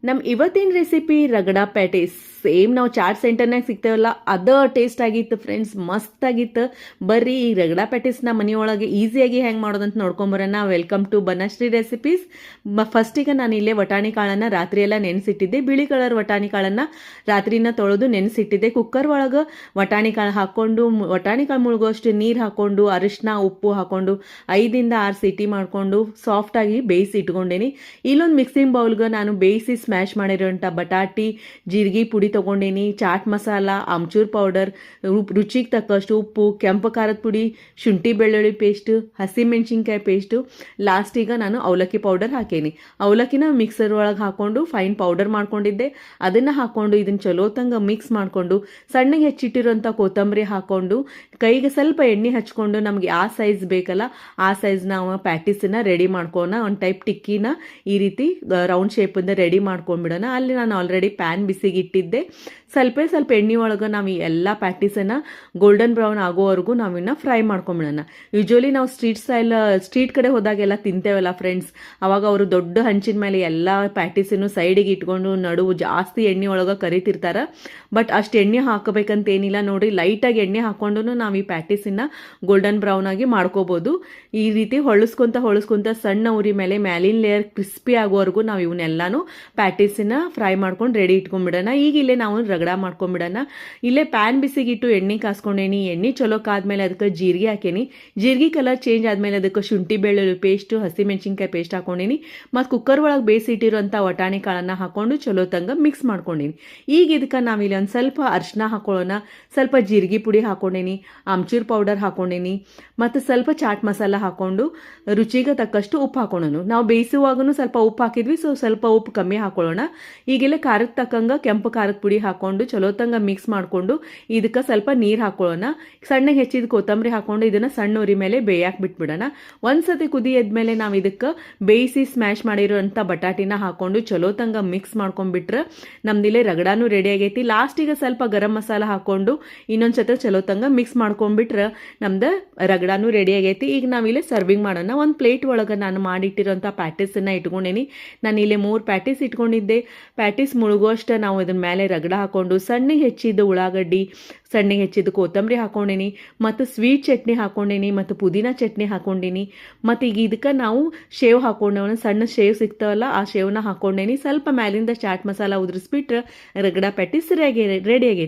ನಮ್ಮ ಇವತ್ತಿನ recipe ರಗಡಾ patties same ನಾವು ಚಾಟ್ ಸೆಂಟರ್ನಾಗ ಸಿಗ್ತೇವಲ್ಲ ಅದ ಟೇಸ್ಟ್ ಆಗಿತ್ತು ಫ್ರೆಂಡ್ಸ್, ಮಸ್ತ್ ಆಗಿತ್ತು. ಬರ್ರಿ ಈ ರಗಡಾ ಪ್ಯಾಟೀಸ್ನ ಮನೆಯೊಳಗೆ ಈಸಿಯಾಗಿ ಹೆಂಗೆ ಮಾಡೋದಂತ ನೋಡ್ಕೊಂಬರೋಣ. Welcome to Banashree recipes. ಫಸ್ಟಿಗೆ ನಾನು ಇಲ್ಲೇ ವಟಾಣಿ ಕಾಳನ್ನು ರಾತ್ರಿ ಎಲ್ಲ ನೆನೆಸಿಟ್ಟಿದ್ದೆ. ಬಿಳಿ ಕಲರ್ ವಟಾಣಿ ಕಾಳನ್ನು ರಾತ್ರಿನ ತೊಳೆದು ನೆನೆಸಿಟ್ಟಿದ್ದೆ. ಕುಕ್ಕರ್ ಒಳಗೆ ವಟಾಣಿ ಕಾಳು ಹಾಕ್ಕೊಂಡು ವಟಾಣಿ ಕಾಳು ಮುಳುಗೋಷ್ಟು ನೀರು ಹಾಕ್ಕೊಂಡು ಅರಿಶಿನ ಉಪ್ಪು ಹಾಕ್ಕೊಂಡು 5-6 ಸೀಟಿ ಮಾಡಿಕೊಂಡು ಸಾಫ್ಟಾಗಿ ಬೇಯಿಸಿ ಇಟ್ಕೊಂಡೇನಿ. ಇಲ್ಲೊಂದು ಮಿಕ್ಸಿಂಗ್ ಬೌಲ್ಗೆ ನಾನು ಬೇಯಿಸಿ ಸ್ಮ್ಯಾಶ್ ಮಾಡಿರೋಂಥ ಬಟಾಟಿ ಜೀರಿಗೆ ಪುಡಿ ತೊಗೊಂಡೇನಿ, ಚಾಟ್ ಮಸಾಲ, ಆಮ್ಚೂರ್ ಪೌಡರ್, ರುಚಿಗೆ ತಕ್ಕಷ್ಟು ಉಪ್ಪು, ಕೆಂಪು ಖಾರದ ಪುಡಿ, ಶುಂಠಿ ಬೆಳ್ಳುಳ್ಳಿ ಪೇಸ್ಟು, ಹಸಿಮೆಣ್ಸಿನ್ಕಾಯಿ ಪೇಸ್ಟು, ಲಾಸ್ಟಿಗೆ ನಾನು ಅವಲಕ್ಕಿ ಪೌಡರ್ ಹಾಕೇನಿ. ಅವಲಕ್ಕಿನ ಮಿಕ್ಸರ್ ಒಳಗೆ ಹಾಕ್ಕೊಂಡು ಫೈನ್ ಪೌಡರ್ ಮಾಡ್ಕೊಂಡಿದ್ದೆ. ಅದನ್ನು ಹಾಕ್ಕೊಂಡು ಇದನ್ನು ಚಲೋ ತಂಗ ಮಿಕ್ಸ್ ಮಾಡಿಕೊಂಡು ಸಣ್ಣಗೆ ಹೆಚ್ಚಿಟ್ಟಿರೋಂಥ ಕೊತ್ತಂಬರಿ ಹಾಕ್ಕೊಂಡು ಕೈಗೆ ಸ್ವಲ್ಪ ಎಣ್ಣೆ ಹಚ್ಕೊಂಡು ನಮಗೆ ಆ ಸೈಜ್ ಬೇಕಲ್ಲ ಆ ಸೈಜ್ ನಾವು ಪ್ಯಾಟೀಸನ್ನ ರೆಡಿ ಮಾಡ್ಕೋಣ. ಒಂದು ಟೈಪ್ ಟಿಕ್ಕಿನ ಈ ರೀತಿ ರೌಂಡ್ ಶೇಪಿಂದ ರೆಡಿ ಮಾಡ್ಕೊಂಡ್ಬಿಡೋಣ. ಅಲ್ಲಿ ನಾನು ಆಲ್ರೆಡಿ ಪ್ಯಾನ್ ಬಿಸಿಗೆ ಇಟ್ಟಿದ್ದೆ. ಸ್ವಲ್ಪ ಎಣ್ಣೆ ಒಳಗೆ ನಾವು ಈ ಎಲ್ಲ ಪ್ಯಾಟೀಸನ್ನು ಗೋಲ್ಡನ್ ಬ್ರೌನ್ ಆಗೋವರೆಗೂ ನಾವಿನ್ನ ಫ್ರೈ ಮಾಡ್ಕೊಂಬಿಡೋಣ. ಯೂಶ್ವಲಿ ನಾವು ಸ್ಟ್ರೀಟ್ ಕಡೆ ಹೋದಾಗೆಲ್ಲ ತಿಂತೇವಲ್ಲ ಫ್ರೆಂಡ್ಸ್, ಅವಾಗ ಅವರು ದೊಡ್ಡ ಹಂಚಿನ ಮೇಲೆ ಎಲ್ಲ ಪ್ಯಾಟೀಸನ್ನು ಸೈಡಿಗೆ ಇಟ್ಕೊಂಡು ನಡುವು ಜಾಸ್ತಿ ಎಣ್ಣೆ ಒಳಗೆ ಕರಿತಿರ್ತಾರೆ. ಬಟ್ ಅಷ್ಟು ಎಣ್ಣೆ ಹಾಕಬೇಕಂತ ಏನಿಲ್ಲ ನೋಡಿರಿ, ಲೈಟಾಗಿ ಎಣ್ಣೆ ಹಾಕ್ಕೊಂಡು ನಾವು ಈ ಪ್ಯಾಟೀಸನ್ನು ಗೋಲ್ಡನ್ ಬ್ರೌನ್ ಆಗಿ ಮಾಡ್ಕೋಬೋದು. ಈ ರೀತಿ ಹೊಳಿಸ್ಕೊಂತ ಸಣ್ಣ ಉರಿ ಮೇಲೆ ಮ್ಯಾಲಿನ ಲೇಯರ್ ಕ್ರಿಸ್ಪಿ ಆಗೋವರೆಗೂ ನಾವು ಇವನ್ನೆಲ್ಲಾನು ಪ್ಯಾಟೀಸನ್ನ ಫ್ರೈ ಮಾಡ್ಕೊಂಡು ರೆಡಿ ಇಟ್ಕೊಂಡ್ಬಿಡೋಣ. ಈಗ ಇಲ್ಲೇ ನಾವು ರಗಡ ಮಾಡ್ಕೊಂಡ್ಬಿಡೋಣ. ಇಲ್ಲೇ ಪ್ಯಾನ್ ಬಿಸಿಗಿಟ್ಟು ಎಣ್ಣೆ ಕಾಸ್ಕೊಂಡೇನಿ. ಎಣ್ಣೆ ಚಲೋ ಕಾದ್ಮೇಲೆ ಅದಕ್ಕೆ ಜೀರಿಗೆ ಹಾಕೇನಿ. ಜೀರಿಗೆ ಕಲರ್ ಚೇಂಜ್ ಆದಮೇಲೆ ಅದಕ್ಕೆ ಶುಂಠಿ ಬೆಳ್ಳುಳ್ಳಿ ಪೇಸ್ಟು, ಹಸಿಮೆಣ್ಸಿನ್ಕಾಯಿ ಪೇಸ್ಟ್ ಹಾಕೊಂಡೇನಿ. ಮತ್ತು ಕುಕ್ಕರ್ ಒಳಗೆ ಬೇಯಿಸಿಟ್ಟಿರೋಂಥ ವಟಾಣಿ ಕಾಳನ್ನು ಹಾಕೊಂಡು ಚಲೋ ತಂಗ ಮಿಕ್ಸ್ ಮಾಡ್ಕೊಂಡೇನಿ. ಈಗ ಇದಕ್ಕೆ ನಾವಿಲ್ಲಿ ಒಂದು ಸ್ವಲ್ಪ ಅರಿಶಿನ ಹಾಕೊಳ್ಳೋಣ, ಸ್ವಲ್ಪ ಜೀರಿಗೆ ಪುಡಿ ಹಾಕೊಂಡೇನಿ, ಆಮ್ಚೂರ್ ಪೌಡರ್ ಹಾಕೊಂಡೇನಿ, ಮತ್ತು ಸ್ವಲ್ಪ ಚಾಟ್ ಮಸಾಲ ಹಾಕೊಂಡು ರುಚಿಗೆ ತಕ್ಕಷ್ಟು ಉಪ್ಪು ಹಾಕೊಳ್ಳೋಣ. ನಾವು ಬೇಯಿಸುವಾಗೂ ಸ್ವಲ್ಪ ಉಪ್ಪು ಹಾಕಿದ್ವಿ, ಸ್ವಲ್ಪ ಉಪ್ಪು ಕಮ್ಮಿ ಹಾಕೊಳ್ಳೋಣ. ಈಗೆಲ್ಲ ಖಾರಕ್ಕೆ ತಕ್ಕಂಗೆ ಕೆಂಪು ಖಾರದ ಪುಡಿ ಹಾಕೊಂಡು ಚಲೋ ತಂಗ ಮಿಕ್ಸ್ ಮಾಡಿಕೊಂಡು ಇದಕ್ಕೆ ಸ್ವಲ್ಪ ನೀರು ಹಾಕೊಳ್ಳೋಣ. ಸಣ್ಣಗೆ ಹೆಚ್ಚಿದ ಕೊತ್ತಂಬರಿ ಹಾಕೊಂಡು ಇದನ್ನು ಸಣ್ಣ ಉರಿ ಮೇಲೆ ಬೇಯಕ್ಕೆ ಬಿಟ್ಬಿಡೋಣ. ಒಂದ್ಸತಿ ಕುದಿ ಎದ್ಮೇಲೆ ನಾವು ಇದಕ್ಕೆ ಬೇಯಿಸಿ ಸ್ಮ್ಯಾಶ್ ಮಾಡಿರೋಂಥ ಬಟಾಟಿನ ಹಾಕೊಂಡು ಚಲೋ ತಂಗ ಮಿಕ್ಸ್ ಮಾಡ್ಕೊಂಡ್ಬಿಟ್ರೆ ನಮ್ದಿಲ್ಲೇ ರಗಡಾನು ರೆಡಿ ಆಗೈತಿ. ಲಾಸ್ಟಿಗೆ ಸ್ವಲ್ಪ ಗರಂ ಮಸಾಲ ಹಾಕೊಂಡು ಇನ್ನೊಂದ್ಸತಿ ಚಲೋ ತಂಗ ಮಿಕ್ಸ್ ಮಾಡ್ಕೊಂಡ್ಬಿಟ್ರೆ ನಮ್ದು ರಗಡಾನು ರೆಡಿ ಆಗೈತಿ. ಈಗ ನಾವಿಲ್ಲೇ ಸರ್ವಿಂಗ್ ಮಾಡೋಣ. ಒಂದು ಪ್ಲೇಟ್ ಒಳಗೆ ನಾನು ಮಾಡಿಟ್ಟಿರೋಂಥ ಪ್ಯಾಟೀಸನ್ನು ಇಟ್ಕೊಂಡೇನಿ. ನಾನು ಇಲ್ಲೇ 3 ಪ್ಯಾಟೀಸ್ ಇಟ್ಕೊಂಡಿದ್ದೆ. ಪ್ಯಾಟೀಸ್ ಮುಳುಗುವಷ್ಟು ನಾವು ಇದನ್ನ ಮೇಲೆ ರಗಡ ಹಾಕೊಂಡು ಸಣ್ಣಗೆ ಹೆಚ್ಚಿದ್ದು ಉಳ್ಳಾಗಡ್ಡಿ, ಸಣ್ಣಗೆ ಹೆಚ್ಚಿದ್ದು ಕೊತ್ತಂಬರಿ ಹಾಕೊಂಡೇನಿ, ಮತ್ತು ಸ್ವೀಟ್ ಚಟ್ನಿ ಹಾಕೊಂಡೇನಿ, ಮತ್ತು ಪುದೀನ ಚಟ್ನಿ ಹಾಕೊಂಡೇನಿ. ಮತ್ತು ಈಗ ಇದಕ್ಕೆ ನಾವು ಶೇವ್ ಹಾಕೊಂಡವನ ಸಣ್ಣ ಶೇವ್ ಸಿಗ್ತಾವಲ್ಲ ಆ ಶೇವ್ನ ಹಾಕೊಂಡೇನಿ. ಸ್ವಲ್ಪ ಮ್ಯಾಲಿಂದ ಚಾಟ್ ಮಸಾಲ ಉದುರಿಸ್ಬಿಟ್ರೆ ರಗಡ ಪ್ಯಾಟೀಸ್ ರೆಡಿ ಆಗೈತಿ.